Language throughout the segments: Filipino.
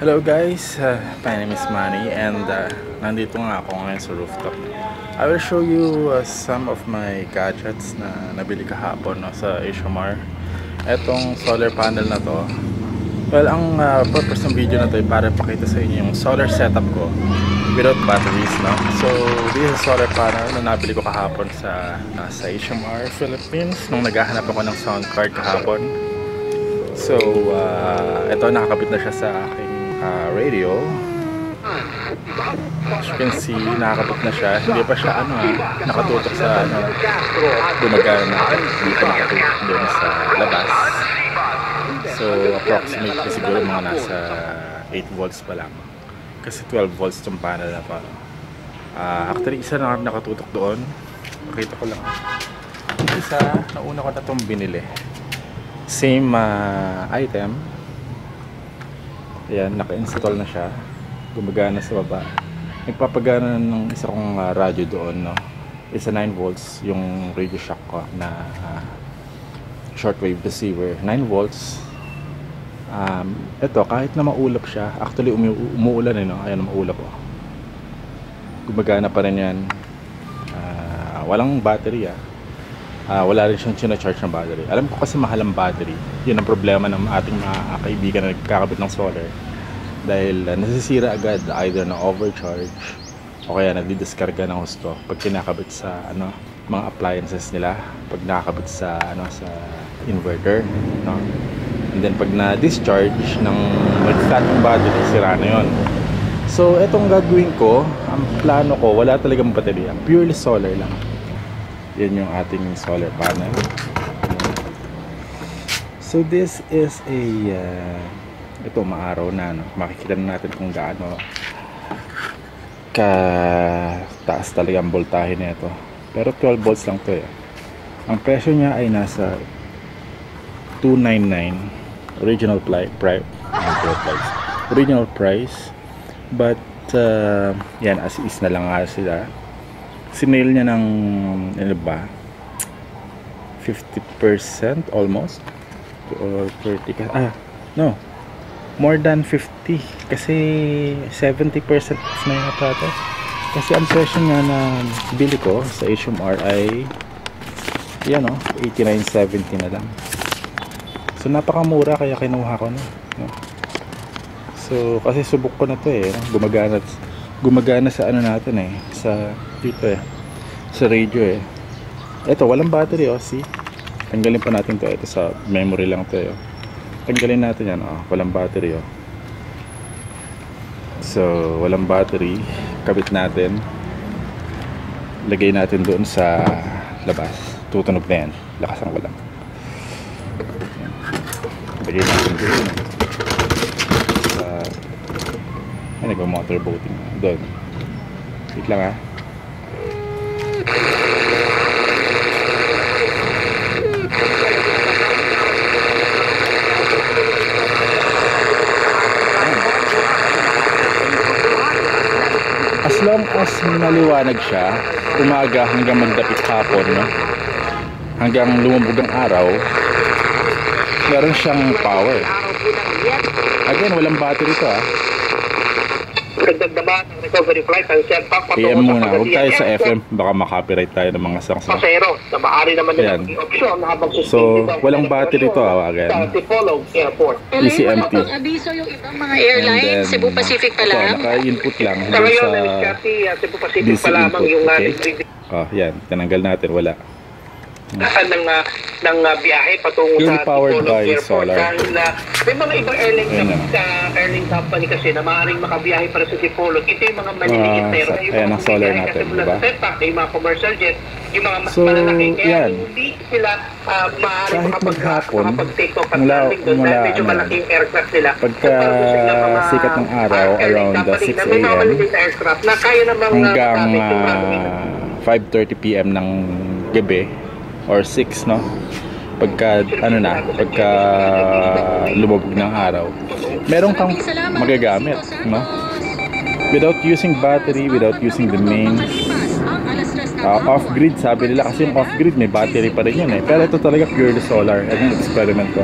Hello guys, my name is Manny and nandito nga ako ngayon sa rooftop. I will show you some of my gadgets na nabili kahapon sa Asia Mart. Etong solar panel na to, well, ang purpose ng video na to ay para pakita sa inyo yung solar setup ko without batteries, no? So this is solar panel na nabili ko kahapon sa Asia Mart, Philippines, nung naghahanap ako ng sound card kahapon. So ito, nakakabit na siya sa aking radio. As you can see, nakakabit na siya. Hindi pa siya nakatutok sa gumagana na. Hindi pa nakatutok doon sa labas. So approximately siguro mga nasa 8 volts pa lang, kasi 12 volts itong panel na pa. Actually isa na nakatutok doon. Pakita ko lang. Isa, nauna ko na itong binili. Same item. Ayan, naka-install na siya. Gumagana sa baba. Nagpapagana ng isa kong radyo doon, no? Isa 9 volts yung Radio Shack ko na shortwave receiver. 9 volts. Ito, kahit na maulap siya, actually umuulan no? Ayan, maulap po. Gumagana pa rin yan. Walang battery wala rin siyang charge ng battery. Alam ko kasi mahal ang battery. Yun ang problema ng ating mga kaibigan na nagkakabit ng solar, dahil nasisira agad, either na overcharge o kaya nagdidiskarga ng husto pag kinakabit sa mga appliances nila, pag nakakabit sa sa inverter, no? And then pag na-discharge ng mag-flat ng battery, sira na yun. So etong gagawin ko, ang plano ko, wala talagang baterya, purely solar lang. Yan yung ating solar panel. So this is a ito, maaraw na, no? Makikita na natin kung gaano ka taas talaga ang voltahe nito. Pero 12 volts lang to. Ang presyo niya ay nasa $299 original price. But yan, as is na lang nga sila. Sinail niya ng 50% almost, or 30 no, more than 50, kasi 70% na yun ata. Kasi ang presyo nga na bili ko sa Asia Mart ay yan, 89.70 na lang. So napakamura, kaya kinuha ko na, no? So kasi subok ko na to gumagana sa natin sa dito sa radio Ito, walang battery see. Tanggalin pa natin to. Ito sa memory lang to Tanggalin natin yan, walang battery So walang battery, kabit natin, lagay natin doon sa labas, tutunog na yan, lakasan ko lang. Lagay natin doon sa nagmo-motor boating doon. Wait lang As long as maliwanag siya, umaga hanggang magdapit hapon, no? Hanggang lumubog ang araw, meron siyang power. Again, walang battery to recovery flight ang setback PM muna, huwag tayo sa FM, baka makopyright tayo ng mga songs. Pasero na maaari naman nila maging opsyon habang so walang battery to again. Easy empty. Abiso yung ibang mga airlines, Cebu Pacific pa lang. Naka-input lang sa ngayon Cebu Pacific pa lamang yung yan, tinanggal natin, wala. ng biyahe patungo Purely sa powered by Airport. solar. Dahil may mga ibang airline company kasi na maaaring makabiyahe para sa Tipolog. Ito yung mga maliliit na airline. Ayan ang solar natin, diba? Yung mga commercial jet, yung mga mas So, malalaki. Kaya yan. hindi sila maaaring Kahit maghapon, makapag-take off at landing doon dahil medyo malaking aircraft sila. pagka sikat ng araw, around 6 AM hanggang 5:30 PM ng gabi or 6, no? Pagka pagka lumubog ng araw, meron kang magagamit, no? Without using battery, without using the mains. Off-grid sabi nila, kasi yung off-grid may battery pa rin yun eh. Pero ito talaga purely solar. Ito yung experiment ko.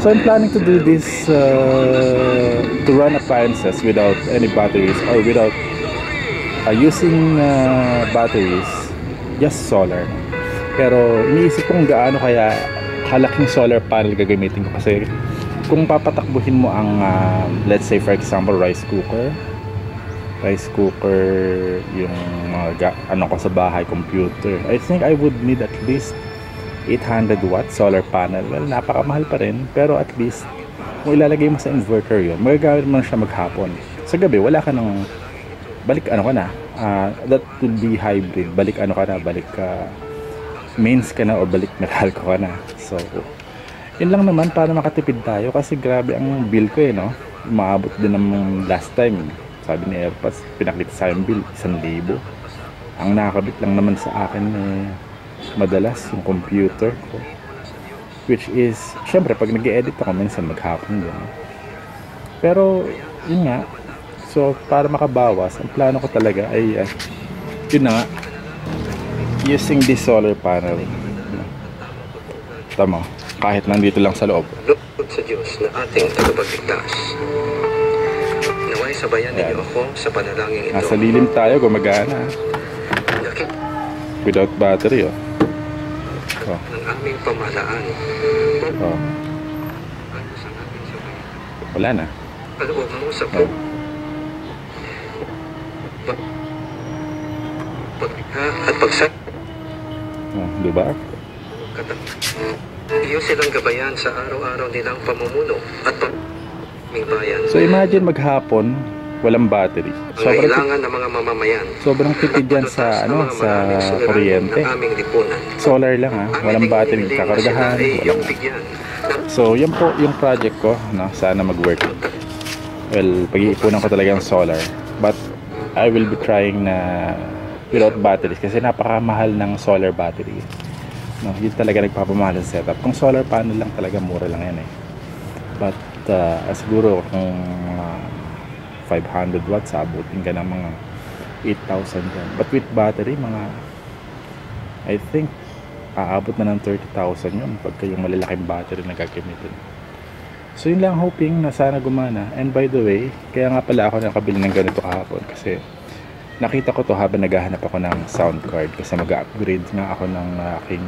So I'm planning to do this to run appliances without any batteries or without using batteries, just solar. Pero iniisip kong gaano kaya kalaking solar panel gagamitin ko, kasi kung papatakbuhin mo ang let's say for example rice cooker, yung mga ano ko sa bahay, computer, I think I would need at least 800 watt solar panel. Well, napakamahal pa rin, pero at least kung ilalagay mo sa inverter yun, magagamit mo na siya maghapon. Sa gabi wala ka nang balik ano ka na, that would be hybrid, balik ano ka na, balik mains ka na o balik Meralco ka na. So yun lang naman para makatipid tayo, kasi grabe ang bill ko eh, no? Maabot din ng last time, sabi ni Airpods, pinakita sa yung bill 1,000. Ang nakakabit lang naman sa akin eh, madalas yung computer ko, which is syempre pag nag-edit ako minsan maghapon din. Pero yun nga, so para makabawas, ang plano ko talaga ay yun na nga, using this solar panel. Tama, kahit nandito lang sa loob. Lord sa Diyos na ating tagapagligtas. Naway sabayan ninyo ako sa panalangin ito. Nasa lilim tayo, gumagana. Without battery, oh. Ng aming pamahalaan. Oh. Wala na. Kaloob mo sa Oh. At pagsak. Oh, diba? Iyo silang gabayan sa araw-araw nilang pamumuno at may bayan. So imagine maghapon, walang battery. Kailangan ng mga mamamayan. Sobrang tipid yan sa ano, sa kuryente. Aming lipunan. Solar lang ha, walang battery, kakargahan, walang. So yan po yung project ko, no? Sana mag-work. Well, pag-iipunan ko talaga yung solar, but I will be trying na without batteries, kasi napakamahal ng solar battery. No, yun talaga nagpapamahal sa setup. Kung solar panel lang talaga, mura lang yan eh. But siguro kung 500 watts, abutin ka ng mga 8,000 yan. But with battery, mga I think aabot na ng 30,000 yun pagka yung malalaking battery na gagamitin. So yun lang, hoping na sana gumana. And by the way, kaya nga pala ako nakabili ng ganito kahapon, kasi nakita ko to habang naghahanap ako ng sound card, kasi mag-upgrade nga ako ng aking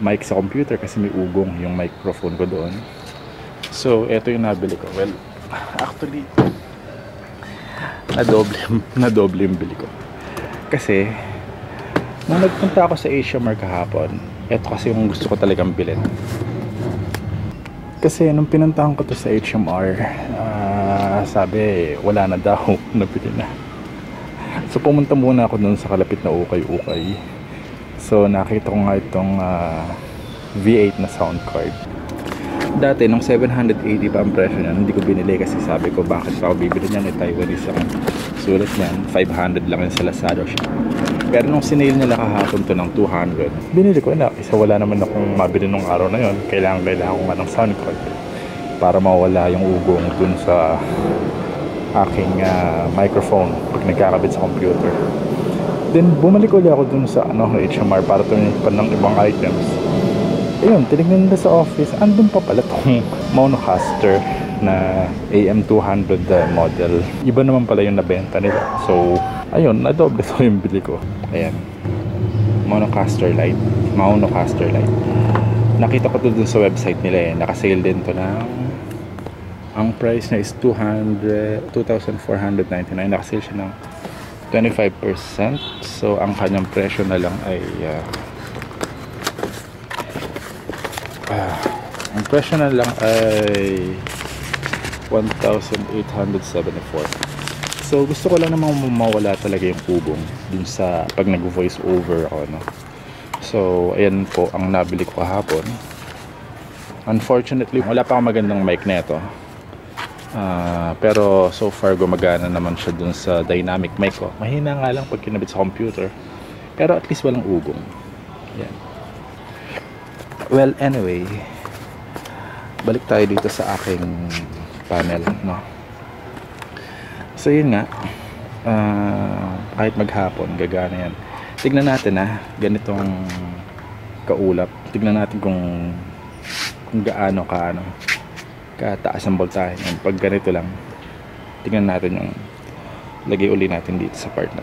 mic sa computer, kasi may ugong yung microphone ko doon. So eto yung nabili ko. Well, actually nadoble yung bili ko, kasi nung nagpunta ako sa Asia Mart kahapon, eto kasi yung gusto ko talagang bilhin. Kasi nung pinuntahan ko to sa HMR, sabi wala na daw, nabili na. So pumunta muna ako dun sa kalapit na ukay-ukay. So nakita ko nga itong V8 na sound card. Dati nung 780 pa ang presyo niyan, hindi ko binili, kasi sabi ko bakit pa ako bibili niyan, eh Taiwanese ang sulat niyan, 500 lang yun sa Lazada siya. Pero nung sinale nila kahapon to ng 200, binili ko na, isa wala naman akong mabili nung araw na yon. Kailangan ko nga ng sound card para mawala yung ugong dun sa aking microphone pag nagkakabit sa computer. Then bumalik ulit ako dun sa HMR para tumingin pa ng ibang items. Ayun, tinignan nila sa office, andun pa pala tong Monocaster na AM200 model. Iba naman pala yung nabenta nila. So ayun, nadoble to yung bili ko. Ayan, Monocaster Lite. Nakita ko to dun sa website nila eh. Nakasale din to ng, ang price niya is 2,499. Nakasale siya ng 25%. So ang kanyang presyo na lang ay ang presyo na lang ay 1,874. So gusto ko lang namang mawala talaga yung ugong dun sa pag nag-voice over ako, no? So ayan po ang nabili ko kahapon. Unfortunately wala pa akong magandang mic neto. Pero so far gumagana naman siya dun sa dynamic mic ko. Mahina nga lang pag kinabit sa computer, pero at least walang ugong. Yan. Well, anyway, balik tayo dito sa aking panel, no? So yun nga, kahit maghapon gagana yan. tignan natin ganitong kaulap. Tignan natin kung gaano kataas ang voltahe. Pag ganito lang, tignan natin yung lagay uli natin dito sa part na.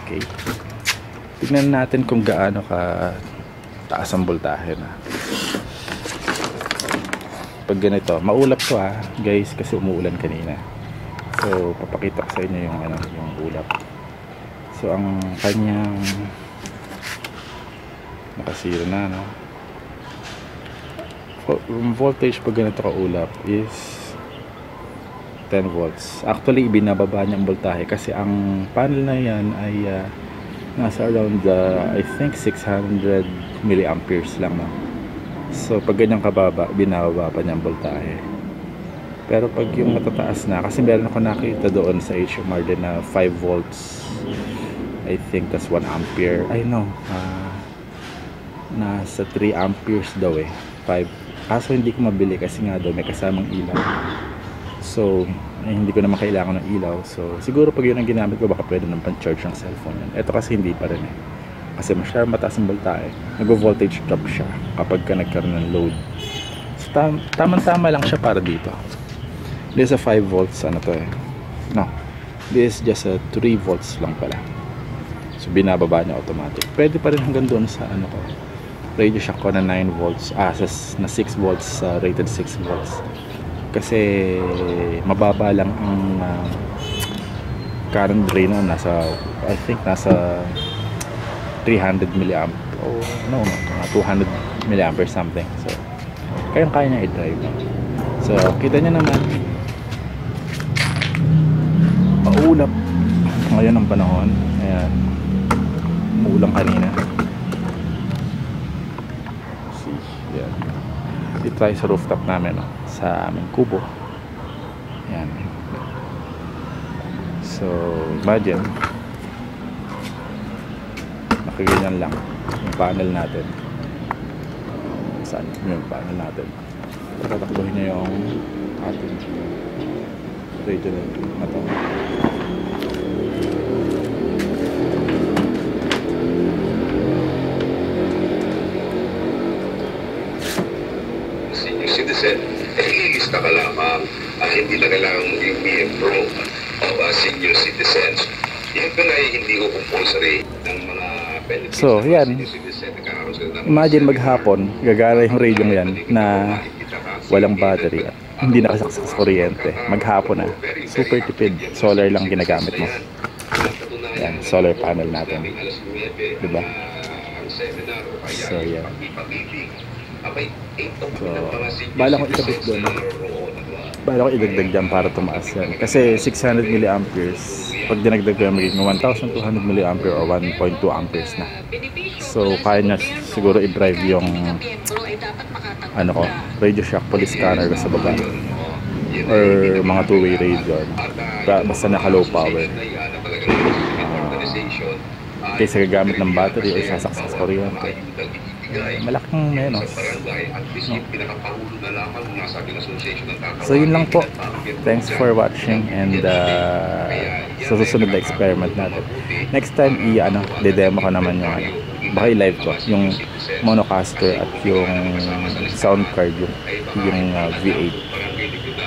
Okay. Tignan natin kung gaano taas ang voltahe na. Pag ganito, maulap to guys, kasi umuulan kanina. So papakita ko sa inyo yung yung ulap. So ang kanyang nakasira na voltage pag ganito kaulap is 10 volts. Actually binababa niya ang voltahe kasi ang panel na yan ay nasa around I think 600 milliamperes lang So pag ganyan kababa, binababa pa niya ang voltahe. Pero pag yung matataas na, kasi meron ako nakita doon sa HMR din na 5 volts, I think that's 1 ampere. I know, nasa 3 amperes daw 5. Kaso hindi ko mabili kasi nga daw may kasamang ilaw. So hindi ko naman kailangan ng ilaw. So siguro pag yun ang ginamit ko, baka pwede naman pang-charge ng cellphone yan. Ito kasi hindi pa rin kasi masyadong mataas ang voltahe. Nag-voltage drop siya kapag ka nagkaroon ng load. So tamang-tama lang siya para dito. This is a 5 volts no, this is just a 3 volts lang pala. So binababa niya automatic. Pwede pa rin hanggang doon sa ko, Radio Shack ko na 9 volts, na 6 volts, rated 6 volts. Kasi mababa lang ang current drain I think nasa 300 milliamp no 200 milliampere something. So kaya niya i-drive. So kita niyo naman maulap ngayon ang panahon. Ayan, umuulan kanina. See, yan. I-try sa rooftop namin sa aming kubo. Ayan. So imagine nakaganyan lang yung panel natin. Saan yung panel natin? Tatakbuhin niya yung ating radio na to. Senior citizen, ilista ka lamang hindi na kailangan maging BM Pro o senior citizens. Yan ka ay hindi ko compulsory ng mga benefits. So, yan. Imagine maghapon, gagana yung radio yan na walang battery at hindi nakasaksak sa kuryente. Maghapon super tipid. Solar lang ginagamit mo. Yan, solar panel natin. Diba? So, yan. So, bala ko ikabit doon. Bala ko idagdag dyan para tumaas yan. Kasi 600 milliamperes, pag dinagdag ko yan, magiging 1,200 milliampere or 1.2 amperes na. So, kaya niya siguro i-drive yung Radio Shack police scanner sa baba. Or mga two-way radio. Basta naka low power. Kaysa gagamit ng battery o sasaksak sa kuryente. Malaking menos. So yun lang po. Thanks for watching and sa susunod na experiment natin. Next time de-demo ko naman yung baka i-live ko yung Monocaster at yung sound card yung V8.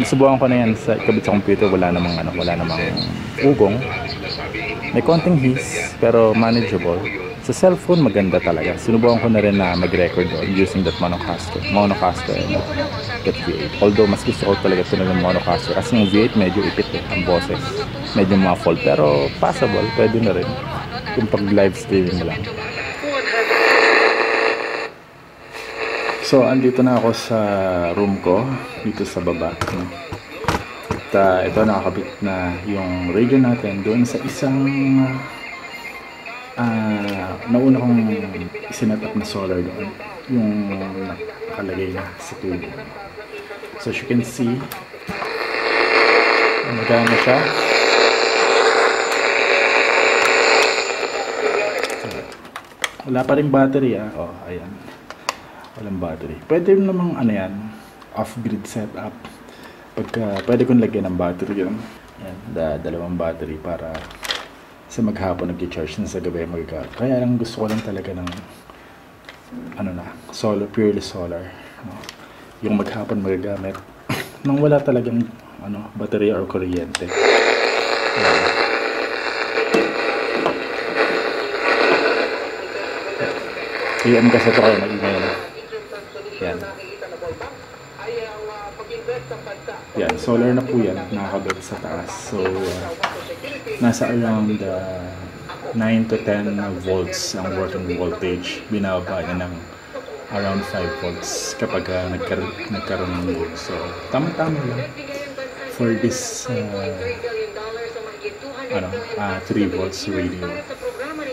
Nasubukan ko na yan sa ikabit sa computer, wala namang ugong. May konting hiss pero manageable. Sa cellphone maganda talaga. Sinubukan ko na rin na mag-record doon using that Monocaster and that V8. Although mas gusto ko talaga ito ng Monocaster kasi yung V8 medyo ipit ang boses. Medyo muffled pero passable. Pwede na rin kung pag live streaming lang. So andito na ako sa room ko dito sa baba. At ito nakakabit na yung radio natin doon sa isang nauna kong isinet up na solar doon, yung nakalagay na sa tubo. So as you can see, magana siya. Wala pa rin battery ayan, walang battery. Pwede namang off-grid setup. pagka pwede kong lagyan ng battery yun. Yan, dalawang battery para sa maghapon nag-charge na sa gabi kaya lang gusto ko lang talaga ng solar, purely solar, no? Yung maghapon magagamit nang wala talagang baterya or kuryente. Yan kasi ito kayo maingay na. Yan, solar na po yan, nakakabit sa taas. So nasa around 9 to 10 volts ang working voltage. Binababa niya ng around 5 volts kapag nagkaroon ng load. So tama-tama lang for this 3 volts radio.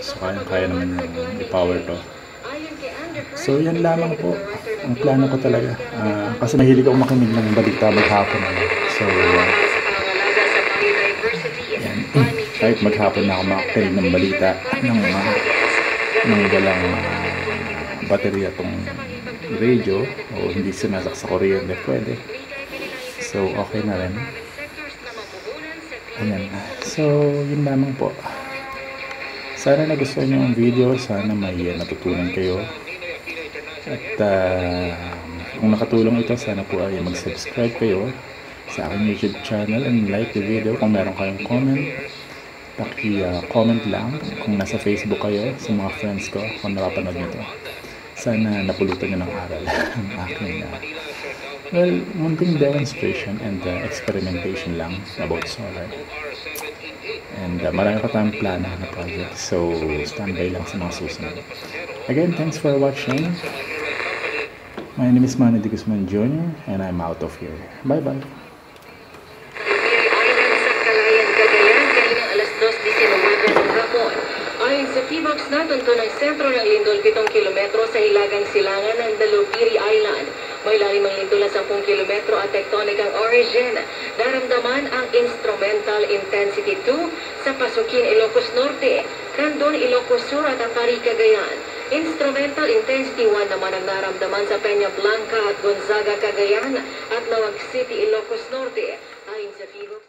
So kaya naman yung i-power to. So yan lamang po ang plano ko talaga. Kasi mahilig ako makinig ng balita maghapon. So yan. Kahit maghapon na ako makinig ng balita ng walang baterya tong radio o hindi sinasak sa kuryente, pwede. So okay na rin. Ayan. So yun lamang po. Sana nagustuhan nyo ang video. Sana may natutunan kayo. At kung nakatulong ito, sana po ay mag-subscribe kayo sa aking YouTube channel and like the video. Kung meron kayong comment, paki-comment lang. Kung nasa Facebook kayo, sa mga friends ko, kung nakapanood nito, sana napulutan nyo ng aral ang aking munting demonstration and experimentation lang about solar. And marami pa tayong plano na project. So, standby lang sa mga susunod. Again, thanks for watching. My name is Manny D. Guzman Jr. and I'm out of here. Bye-bye. Island sa Calayan, Cagayan, kaninang alas 2:19 ng hapon. Ayon sa PHIVOX, natunto ng sentro ng lindol 7 kilometro sa hilagang silangan ng Dalupiri Island. May lalim ang lindol na 10 kilometro at tectonic ang origin. Naramdaman ang instrumental intensity 2 sa Pasukin, Ilocos Norte, Candon, Ilocos Sur at Apari, Cagayan. Instrumental intensity 1 naman ang naramdaman sa Peña Blanca at Gonzaga, Cagayan at Nawag City, Ilocos Norte. Ayon sa PHIVOX,